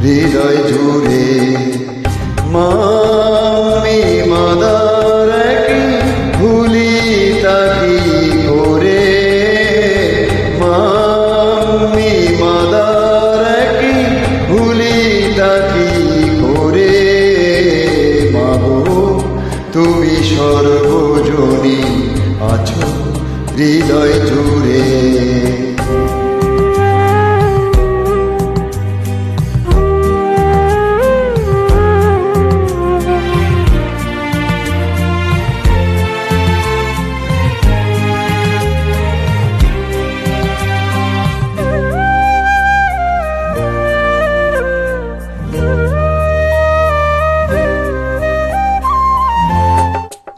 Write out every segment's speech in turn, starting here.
হৃদয় জুড়ে। মামি মাদার কি ভুলি তাকি করে, মামি মাদার কি ভুলি তাকি করে। মাগো তুমি সর্বজনী আছো হৃদয় জুড়ে।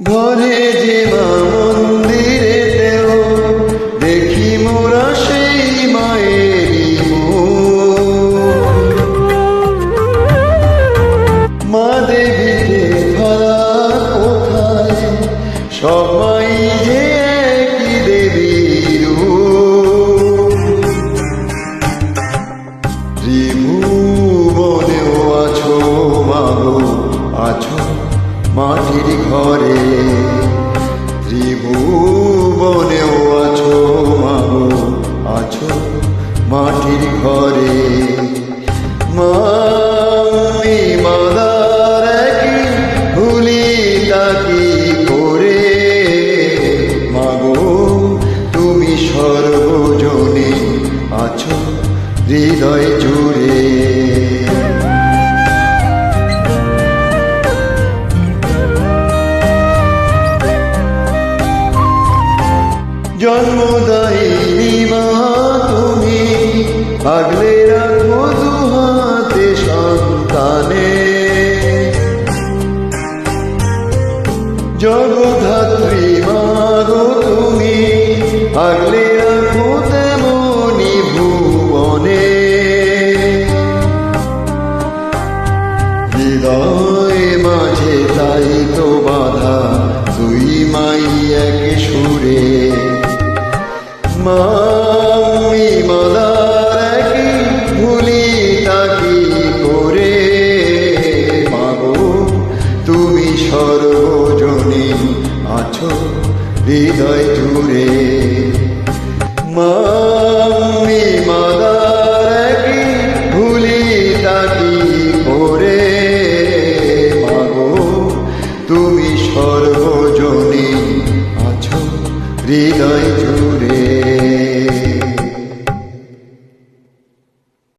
ঘরে যে মা মন্দিরেতেও দেখি মোরা সেই মায়েরই মুখ। মা দেবীকে ধরা কোথায়, সবাই যে একই দেবীর রূপ। ত্রিভুবনেও আছো মাগো, আছো মাটির ঘরে। ত্রিভুবনেও আছো মাগো, আছো মাটির ঘরে। মামি মাদার কি ভুলি তাকি করে। মাগো তুমি সর্বজনী আছো হৃদয় জুড়ে। জন্মদায়িনী মা তুমি, আগলে রাখো দুহাতে সন্তানে। জগধাত্রী মা গো তুমি, আগলে রাখো তেমনি ভুবনে। হৃদয় মাঝে তাই তো বাধা, দুই মাই এক সুরে। মামি মাদার কি ভুলি তাকি করে। মাগো তুমি সর্বজনী আছো হৃদয় জুড়ে। মামি মাদার কি ভুলি তাকি করে। মাগো তুমি সর্বজনী আছো হৃদয় জুড়ে।